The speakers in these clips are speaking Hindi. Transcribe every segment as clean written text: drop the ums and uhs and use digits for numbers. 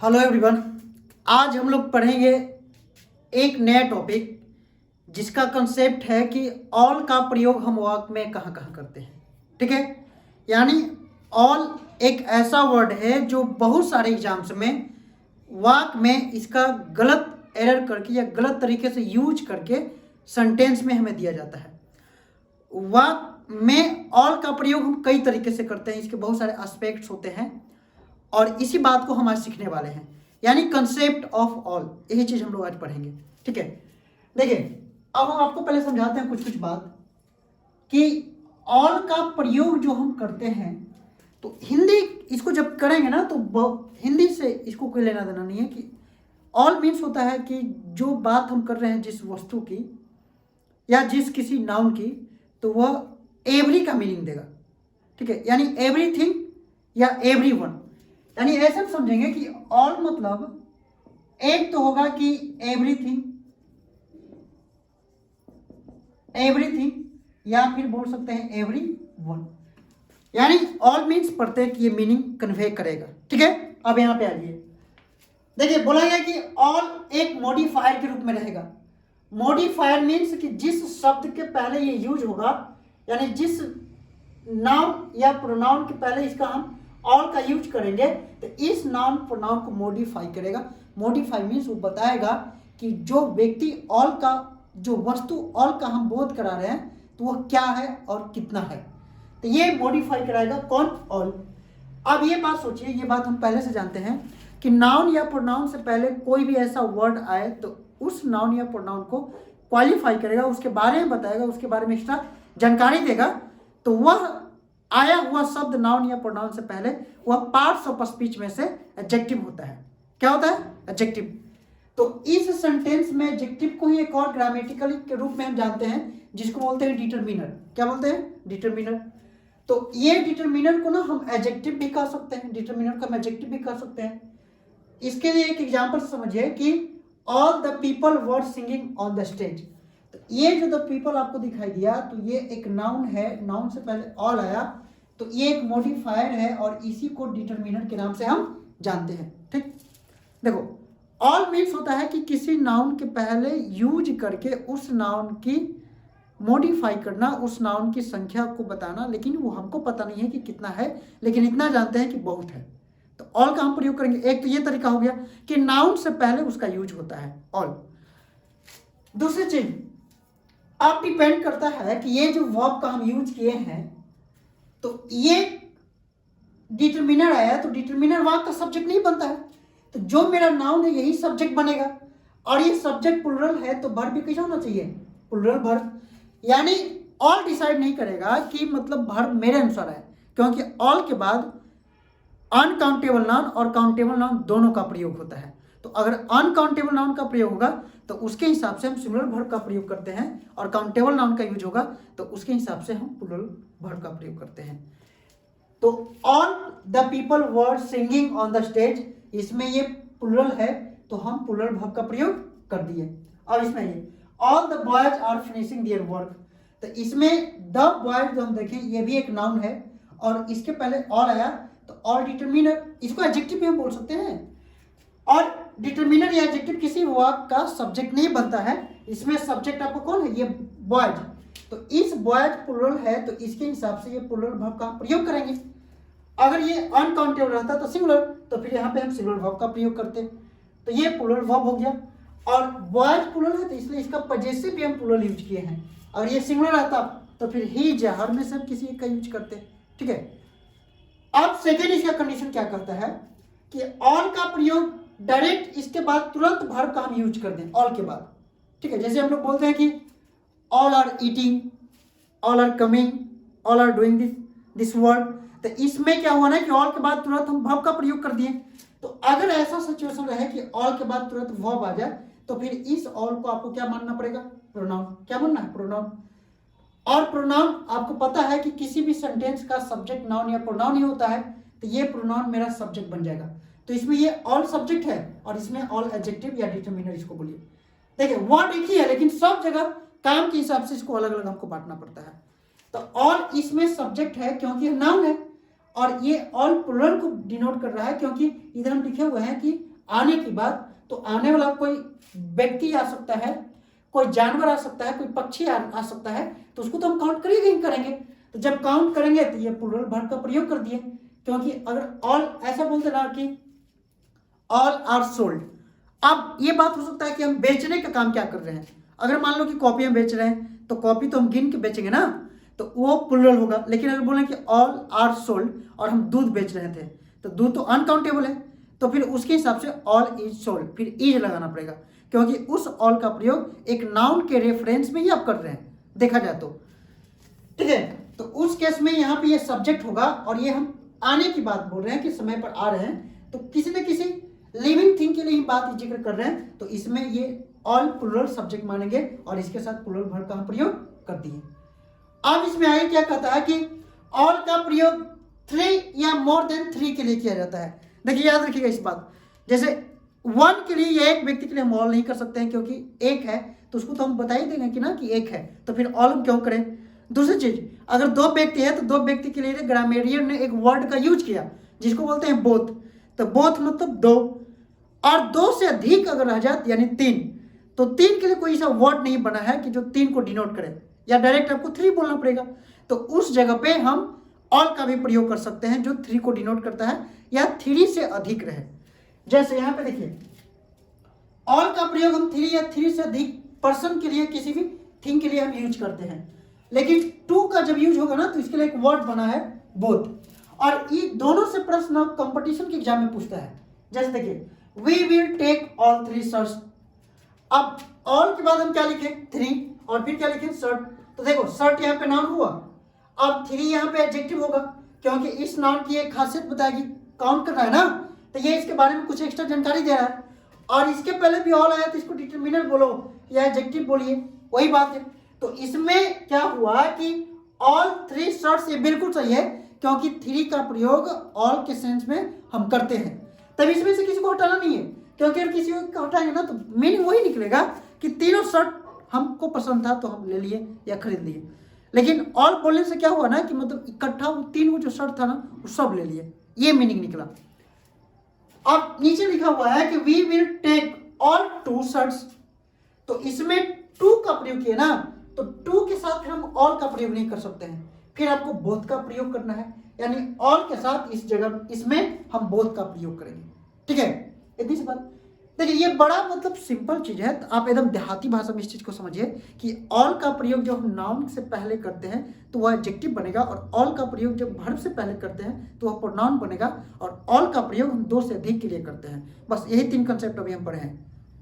Hello everyone. आज हम लोग पढ़ेंगे एक नया टॉपिक जिसका कंसेप्ट है कि ऑल का प्रयोग हम वाक्य में कहाँ कहाँ करते हैं। ठीक है, यानी ऑल एक ऐसा वर्ड है जो बहुत सारे एग्जाम्स में वाक्य में इसका गलत एरर करके या गलत तरीके से यूज करके सेंटेंस में हमें दिया जाता है। वाक्य में ऑल का प्रयोग हम कई तरीके से करते हैं, इसके बहुत सारे एस्पेक्ट्स होते हैं और इसी बात को हम आज सीखने वाले हैं, यानी कंसेप्ट ऑफ ऑल। यही चीज हम लोग आज पढ़ेंगे। ठीक है, देखिए अब हम आपको पहले समझाते हैं कुछ बात कि ऑल का प्रयोग जो हम करते हैं तो हिंदी इसको जब करेंगे ना तो हिंदी से इसको कोई लेना देना नहीं है कि ऑल मीन्स होता है कि जो बात हम कर रहे हैं जिस वस्तु की या जिस किसी नाउन की, तो वह एवरी का मीनिंग देगा। ठीक है, यानी एवरीथिंग या एवरीवन, यानी ऐसे हम समझेंगे कि ऑल मतलब एक तो होगा कि एवरीथिंग या फिर बोल सकते हैं एवरी वन, यानी ऑल मीन्स प्रत्येक ये मीनिंग कन्वे करेगा। ठीक है, अब यहां पे आइए, देखिए बोला गया कि ऑल एक मॉडिफायर के रूप में रहेगा। मॉडिफायर मीन्स कि जिस शब्द के पहले ये यूज होगा, यानी जिस नाउन या प्रोनाउन के पहले इसका हम ऑल का यूज करेंगे तो इस नाउन प्रोनाउन को मॉडिफाई करेगा। मॉडिफाई मीन्स वो बताएगा कि जो व्यक्ति ऑल का, जो वस्तु ऑल का हम बोध करा रहे हैं तो वह क्या है और कितना है, तो ये मॉडिफाई कराएगा कौन? ऑल। अब ये बात सोचिए, ये बात हम पहले से जानते हैं कि नाउन या प्रोनाउन से पहले कोई भी ऐसा वर्ड आए तो उस नाउन या प्रोनाउन को क्वालिफाई करेगा, उसके बारे में बताएगा, उसके बारे में एक्स्ट्रा जानकारी देगा। तो वह आया हुआ शब्द नाउन या प्रोनाउन से पहले वह पार्ट्स ऑफ स्पीच में से एडजेक्टिव होता है। क्या होता है? एडजेक्टिव। तो इस सेंटेंस में एडजेक्टिव को ही एक और ग्रामेटिकल के रूप में हम जानते हैं जिसको बोलते हैं डिटरमिनर। क्या बोलते हैं? डिटरमिनर। तो ये डिटरमिनर को ना हम एडजेक्टिव भी कह सकते हैं, डिटरमिनर को हम एडजेक्टिव भी कह सकते हैं। इसके लिए एक एग्जाम्पल समझिए कि all the people were singing on the stage. तो ये जो द पीपल आपको दिखाई दिया तो ये एक नाउन है, नाउन से पहले ऑल आया तो ये एक मॉडिफायर है और इसी को डिटरमिनर के नाम से हम जानते हैं। ठीक, देखो ऑल मीन्स होता है कि किसी नाउन के पहले यूज करके उस नाउन की मॉडिफाई करना, उस नाउन की संख्या को बताना, लेकिन वो हमको पता नहीं है कि कितना है, लेकिन इतना जानते हैं कि बहुत है। तो ऑल का हम प्रयोग करेंगे। एक तो ये तरीका हो गया कि नाउन से पहले उसका यूज होता है ऑल। दूसरी चीज, अब डिपेंड करता है कि ये जो वर्ब का हम यूज किए हैं तो ये डिटरमिनर आया तो डिटरमिनर वाक्य का सब्जेक्ट नहीं बनता है, तो जो मेरा नाउन है यही सब्जेक्ट बनेगा। और ये सब्जेक्ट प्लुरल है तो वर्ब भी कैसा होना चाहिए? Plural verb. यानी ऑल डिसाइड नहीं करेगा कि मतलब वर्ब मेरे अनुसार है, क्योंकि ऑल के बाद अनकाउंटेबल नाउन और काउंटेबल नाउन दोनों का प्रयोग होता है। तो अगर अनकाउंटेबल नाउन का प्रयोग होगा तो उसके हिसाब से हम सिंगुलर वर्ब का प्रयोग करते हैं, और काउंटेबल नाउन का यूज होगा तो उसके हिसाब से हम प्लुरल वर्ब का प्रयोग करते हैं। तो all the people were singing on the stage, इसमें ये प्लुरल है तो हम प्लुरल वर्ब का प्रयोग कर दिए। अब इसमें ये all the boys are finishing their work, तो इसमें द बॉयज जो हम देखें ये भी एक नाउन है और इसके पहले ऑल आया तो ऑल डिटरमिनर, इसको एडजेक्टिव भी हम बोल सकते हैं। और डिटरमिनर या एडजेक्टिव किसी वाक्य का सब्जेक्ट नहीं बनता है, इसमें सब्जेक्ट आपको कौन है? ये बॉयज। तो इस बॉयज प्लुरल है तो इसके हिसाब से ये प्लुरल वर्ब का प्रयोग करेंगे। अगर ये अनकाउंटेबल रहता तो सिंगुलर, तो फिर यहाँ पे हम सिंगुलर वर्ब का प्रयोग करते, तो ये प्लुरल वर्ब हो गया। और बॉयज प्लुरल है तो इसलिए इसका पजेसिव भी हम प्लुरल यूज किए हैं। अगर ये सिंगुलर रहता तो फिर ही जहर में से हम किसी एक का यूज करते। ठीक है, अब सेकेंड इसका कंडीशन क्या करता है कि ऑल का प्रयोग डायरेक्ट इसके बाद तुरंत वर्ब का हम यूज कर दें ऑल के बाद। ठीक है, जैसे हम लोग बोलते हैं कि all are eating, all are coming, all are doing this work, तो इसमें क्या हुआ ना कि ऑल के बाद तुरंत हम वर्ब का प्रयोग कर दिए। तो अगर ऐसा सिचुएशन रहे कि ऑल के बाद तुरंत वर्ब आ जाए तो फिर इस ऑल को आपको क्या मानना पड़ेगा? प्रोनाउन। क्या मानना है? प्रोनाउन। और प्रोनाउन आपको पता है कि किसी भी सेंटेंस का सब्जेक्ट नाउन या प्रोनाउन ही होता है, तो ये प्रोनाउन मेरा सब्जेक्ट बन जाएगा। तो इसमें ये ऑल सब्जेक्ट है और इसमें ऑल एडजेक्टिव या डिटरमिनर इसको बोलिए। देखिए वर्ड एक ही है लेकिन सब जगह काम के हिसाब से इसको अलग अलग हमको बांटना पड़ता है। तो ऑल इसमें सब्जेक्ट है क्योंकि नाउन है, और ये ऑल प्लूरल को डिनोट कर रहा है क्योंकि इधर हम लिखे हुए हैं कि आने की बात, तो आने वाला कोई व्यक्ति आ सकता है, कोई जानवर आ सकता है, कोई पक्षी आ सकता है, तो उसको तो हम काउंट करेंगे। तो जब काउंट करेंगे तो ये प्लूरल वर्ब का प्रयोग कर दिए, क्योंकि अगर ऑल ऐसा बोलते ना कि ऑल आर सोल्ड। अब ये बात हो सकता है कि हम बेचने का काम क्या कर रहे हैं। अगर मान लो कि कॉपी हम बेच रहे हैं तो कॉपी तो हम गिन के बेचेंगे ना, तो वो प्लूरल होगा। लेकिन अगर बोलें कि ऑल आर सोल्ड और हम दूध बेच रहे थे तो दूध तो अनकाउंटेबल है, तो फिर उसके हिसाब से ऑल इज सोल्ड, फिर इज लगाना पड़ेगा, क्योंकि उस ऑल का प्रयोग एक नाउन के रेफरेंस में ही आप कर रहे हैं देखा जाए तो। ठीक है, तो उस केस में यहाँ पे ये सब्जेक्ट होगा और ये हम आने की बात बोल रहे हैं कि समय पर आ रहे हैं, तो किसी न किसी लिविंग थिंग के लिए ही बात जिक्र कर रहे हैं, तो इसमें ये ऑल प्लूरल सब्जेक्ट मानेंगे और इसके साथ प्लूरल वर्ब का हम प्रयोग कर दिए। अब इसमें आगे क्या कहता है कि ऑल का प्रयोग 3 या मोर देन 3 के लिए किया जाता है। देखिए याद रखिएगा इस बात, जैसे 1 के लिए या एक व्यक्ति के लिए हम ऑल नहीं कर सकते हैं क्योंकि एक है, तो उसको तो हम बता ही देंगे कि ना कि एक है, तो फिर ऑल हम क्यों करें। दूसरी चीज, अगर 2 व्यक्ति है तो 2 व्यक्ति के लिए ग्रामेरियन ने एक वर्ड का यूज किया जिसको बोलते हैं बोथ, तो बोथ मतलब 2, और 2 से अधिक अगर रह जाए यानी 3, तो 3 के लिए कोई ऐसा वर्ड नहीं बना है कि जो 3 को डिनोट करे, या डायरेक्ट आपको 3 बोलना पड़ेगा। तो उस जगह पे हम ऑल का भी प्रयोग कर सकते हैं जो 3 को डिनोट करता है या 3 से अधिक रहे। जैसे यहाँ पे देखिए, ऑल का प्रयोग हम 3 या 3 से अधिक पर्सन के लिए, किसी भी थिंग के लिए हम यूज करते हैं। लेकिन 2 का जब यूज होगा ना तो इसके लिए एक वर्ड बना है बोथ, और ये दोनों से प्रश्न कंपटीशन के एग्जाम में पूछता है। जैसे देखिए, we will take all 3 shirts. अब ऑल के बाद हम क्या लिखे 3, और फिर क्या लिखे शर्ट। तो देखो शर्ट यहाँ पे नाउन हुआ, अब 3 यहाँ पे एडजेक्टिव होगा, क्योंकि इस नाउन की एक खासियत बताएगी, काउंट करना है ना, तो ये इसके बारे में कुछ एक्स्ट्रा जानकारी दे रहा है। और इसके पहले भी ऑल आया तो इसको डिटरमिनर बोलो या एडजेक्टिव बोलिए, वही बात है। तो इसमें क्या हुआ कि ऑल 3 शर्ट्स, ये बिल्कुल सही है क्योंकि 3 का प्रयोग ऑल के सेंस में हम करते हैं, तब इसमें से किसी को हटाना नहीं है, क्योंकि अगर किसी को हटाएंगे ना तो मीनिंग वही निकलेगा कि तीनों शर्ट हमको पसंद था तो हम ले लिए या खरीद लिए। लेकिन ऑल बोलने से क्या हुआ ना कि मतलब इकट्ठा वो 3 वो जो शर्ट था ना वो सब ले लिए, ये मीनिंग निकला। अब नीचे लिखा हुआ है कि we will take all 2 shirts, तो इसमें 2 का प्रयोग किया ना, तो 2 के साथ फिर हम ऑल का प्रयोग नहीं कर सकते हैं, फिर आपको बोथ का प्रयोग करना है, यानी ऑल के साथ इस जगह इसमें हम बोथ का प्रयोग करेंगे। ठीक है, इतनी सी बात। देखिए ये बड़ा मतलब सिंपल चीज है, तो आप एकदम देहाती भाषा में इस चीज को समझिए कि ऑल का प्रयोग जब हम नाउन से पहले करते हैं तो वह एडजेक्टिव बनेगा, और ऑल का प्रयोग जब वर्ब से पहले करते हैं तो वह प्रोनाउन बनेगा, और ऑल का प्रयोग हम 2 से अधिक के लिए करते हैं। बस यही 3 कंसेप्ट अभी हम पढ़े हैं।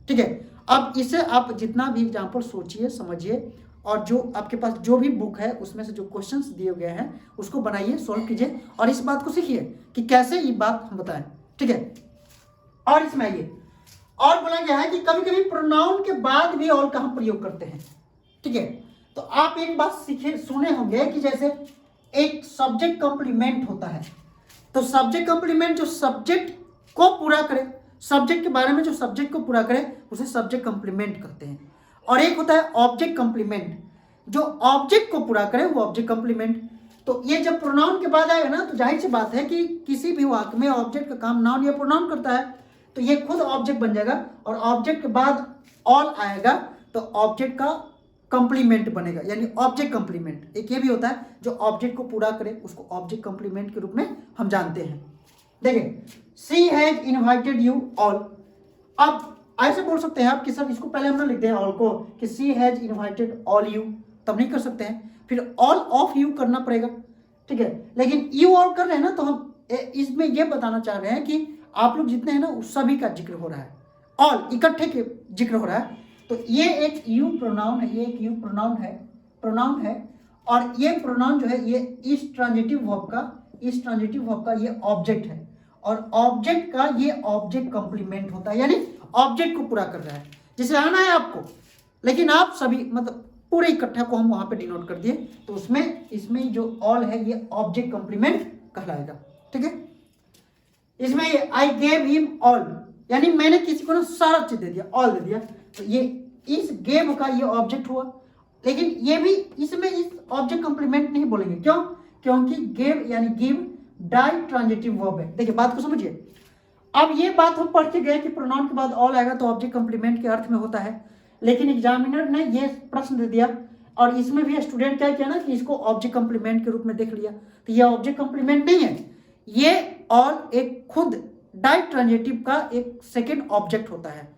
ठीक है, अब इसे आप जितना भी एग्जाम्पल सोचिए समझिए, और जो आपके पास जो भी बुक है उसमें से जो क्वेश्चंस दिए गए हैं उसको बनाइए, सॉल्व कीजिए, और इस बात को सीखिए कि कैसे ये बात हम बताएं। ठीक है, और इसमें आइए, और बोला गया है कि कभी कभी प्रोनाउन के बाद भी ऑल का हम प्रयोग करते हैं। ठीक है, तो आप एक बात सीखे सुने होंगे कि जैसे एक सब्जेक्ट कॉम्प्लीमेंट होता है, तो सब्जेक्ट कॉम्प्लीमेंट जो सब्जेक्ट को पूरा करे, सब्जेक्ट के बारे में जो सब्जेक्ट को पूरा करे उसे सब्जेक्ट कॉम्प्लीमेंट कहते हैं। और एक होता है ऑब्जेक्ट कॉम्प्लीमेंट, जो ऑब्जेक्ट को पूरा करे वो ऑब्जेक्ट कॉम्प्लीमेंट। तो ये जब प्रोनाउन के बाद आएगा ना तो जाहिर सी बात है कि किसी भी वाक्य में ऑब्जेक्ट का काम नाउन या प्रोनाउन करता है, तो ये खुद ऑब्जेक्ट बन जाएगा, और ऑब्जेक्ट के बाद ऑल आएगा तो ऑब्जेक्ट का कंप्लीमेंट बनेगा, यानी ऑब्जेक्ट कंप्लीमेंट। एक ये भी होता है जो ऑब्जेक्ट को पूरा करे उसको ऑब्जेक्ट कंप्लीमेंट के रूप में हम जानते हैं। देखिए, she has invited you all. अब ऐसे बोल सकते हैं आप कि सर इसको पहले हम ना लिखते हैं ऑल को कि she has invited all you, तब नहीं कर सकते हैं, फिर ऑल ऑफ यू करना पड़ेगा। ठीक है, लेकिन यू ऑल कर रहे हैं ना, तो हम इसमें यह बताना चाह रहे हैं कि आप लोग जितने हैं ना उस सभी का जिक्र हो रहा है, ऑल इकट्ठे के जिक्र हो रहा है। तो ये एक यू प्रोनाउन है, ये एक यू प्रोनाउन है, और ये प्रोनाउन जो है ये इस ट्रांजिटिव वर्ब का ये ऑब्जेक्ट है, और ऑब्जेक्ट का ये ऑब्जेक्ट कंप्लीमेंट होता है, यानी ऑब्जेक्ट को पूरा कर रहा है। जैसे आना है आपको, लेकिन आप सभी मतलब पूरे इकट्ठा को हम वहां पे डिनोट कर दिए, तो उसमें इसमें जो ऑल है ये ऑब्जेक्ट कंप्लीमेंट कहलाएगा। ठीक है, इसमें आई गेव हिम ऑल, यानी मैंने किसी को ना सारा चीज दे दिया, ऑल दे दिया, तो ये इस गेव का ये ऑब्जेक्ट हुआ। लेकिन ये भी इसमें इस ऑब्जेक्ट कंप्लीमेंट नहीं बोलेंगे, क्यों? क्योंकि गेव यानी गिव डाई ट्रांजिटिव वर्ब है। देखिए बात को समझिए। अब ये बात हम पढ़ के गए कि प्रोनाउन के बाद ऑल आएगा तो ऑब्जेक्ट कंप्लीमेंट के अर्थ में होता है, लेकिन एग्जामिनर ने ये प्रश्न दे दिया और इसमें भी स्टूडेंट क्या किया ना कि इसको ऑब्जेक्ट कंप्लीमेंट के रूप में देख लिया, तो ये ऑब्जेक्ट कंप्लीमेंट नहीं है, ये ऑल एक खुद डाई ट्रांजिटिव का एक सेकेंड ऑब्जेक्ट होता है।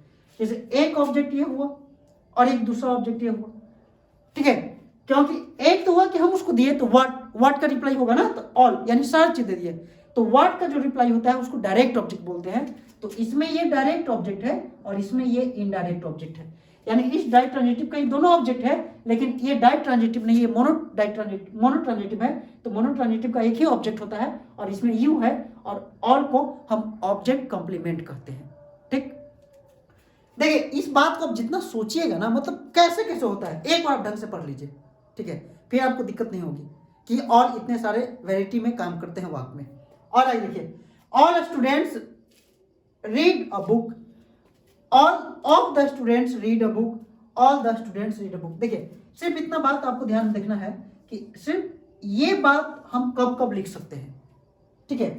जैसे एक ऑब्जेक्ट ये हुआ और एक दूसरा ऑब्जेक्ट ये हुआ, ठीक है, क्योंकि एक तो हुआ कि हम उसको दिए तो व्हाट का रिप्लाई होगा ना, तो ऑल यानी सारी चीजें दिए, तो व्हाट का जो रिप्लाई होता है उसको डायरेक्ट ऑब्जेक्ट बोलते हैं। तो इसमें ये डायरेक्ट ऑब्जेक्ट है और इसमें ये इनडायरेक्ट ऑब्जेक्ट है, यानी इस डाई ट्रांजिटिव का ये दोनों ऑब्जेक्ट है, लेकिन ये डाई ट्रांजिटिव नहीं, ये मोनो ट्रांजिटिव है, तो मोनो ट्रांजिटिव का एक ही ऑब्जेक्ट होता है और इसमें यू है और ऑल को हम ऑब्जेक्ट कंप्लीमेंट कहते हैं। ठीक, देखिए इस बात को आप जितना सोचिएगा ना, मतलब कैसे कैसे होता है, एक बार ढंग से पढ़ लीजिए, ठीक है, फिर आपको दिक्कत नहीं होगी कि ऑल इतने सारे वेराइटी में काम करते हैं वाक्य में। और आइए देखिए, all students read a book, all of the students read a book, all the students read a book. देखिए सिर्फ इतना बात आपको ध्यान में देखना है कि सिर्फ ये बात हम कब कब लिख सकते हैं, ठीक है,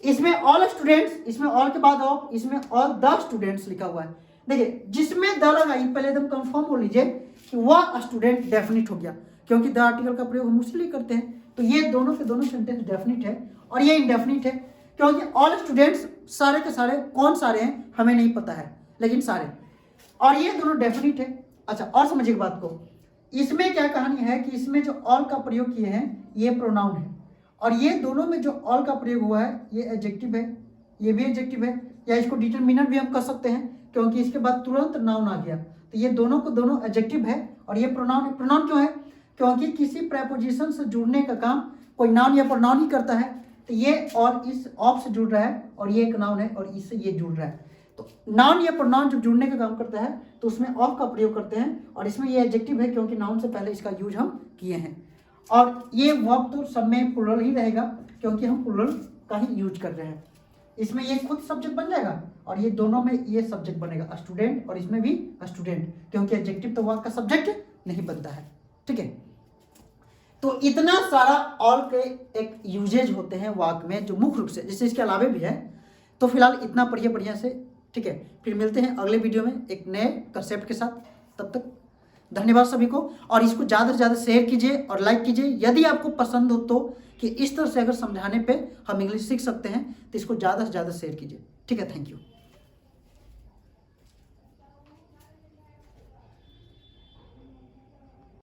इसमें ऑल स्टूडेंट्स, इसमें ऑल के बाद ऑफ, इसमें ऑल द स्टूडेंट्स लिखा हुआ है। देखिए जिसमें द लगाई पहले एकदम कंफर्म हो लीजिए कि वह स्टूडेंट डेफिनिट हो गया, क्योंकि द आर्टिकल का प्रयोग हम उसके लिए करते हैं, तो ये दोनों के दोनों सेंटेंस डेफिनिट है और ये इनडेफिनिट है, क्योंकि ऑल स्टूडेंट्स सारे के सारे कौन सारे हैं हमें नहीं पता है, लेकिन सारे, और ये दोनों डेफिनिट है। अच्छा और समझिए बात को, इसमें क्या कहानी है कि इसमें जो ऑल का प्रयोग किए हैं ये प्रोनाउन है, और ये दोनों में जो ऑल का प्रयोग हुआ है ये एडजेक्टिव है, ये भी एडजेक्टिव है, या इसको डिटरमिनर भी हम कर सकते हैं क्योंकि इसके बाद तुरंत नाउन आ गया, तो ये दोनों को दोनों एडजेक्टिव है और ये प्रोनाउन है। प्रोनाउन क्यों है? क्योंकि किसी प्रेपोजिशन से जुड़ने का काम कोई नाउन या प्रोनाउन ही करता है, तो ये और इस ऑफ से जुड़ रहा है और ये एक नाउन है और इससे ये जुड़ रहा है, तो नाउन या प्रोनाउन जब जुड़ने का काम करता है तो उसमें ऑफ का प्रयोग करते हैं, और इसमें ये एडजेक्टिव है क्योंकि नाउन से पहले इसका यूज हम किए हैं, और ये वर्ब तो सब में प्लुरल ही रहेगा क्योंकि हम प्लुरल का ही यूज कर रहे हैं। इसमें ये खुद सब्जेक्ट बन जाएगा और ये दोनों में ये सब्जेक्ट बनेगा स्टूडेंट, और इसमें भी स्टूडेंट, क्योंकि एडजेक्टिव तो वाक्य का सब्जेक्ट नहीं बनता है, ठीक है। तो इतना सारा ऑल के एक यूजेज होते हैं वाक्य में जो मुख्य रूप से, जैसे इसके अलावे भी है, तो फिलहाल इतना पढ़िए बढ़िया से, ठीक है। फिर मिलते हैं अगले वीडियो में एक नए कंसेप्ट के साथ, तब तक धन्यवाद सभी को, और इसको ज़्यादा से ज़्यादा शेयर कीजिए और लाइक कीजिए यदि आपको पसंद हो तो, कि इस तरह से अगर समझाने पे हम इंग्लिश सीख सकते हैं तो इसको ज़्यादा से ज़्यादा शेयर कीजिए, ठीक है। Thank you.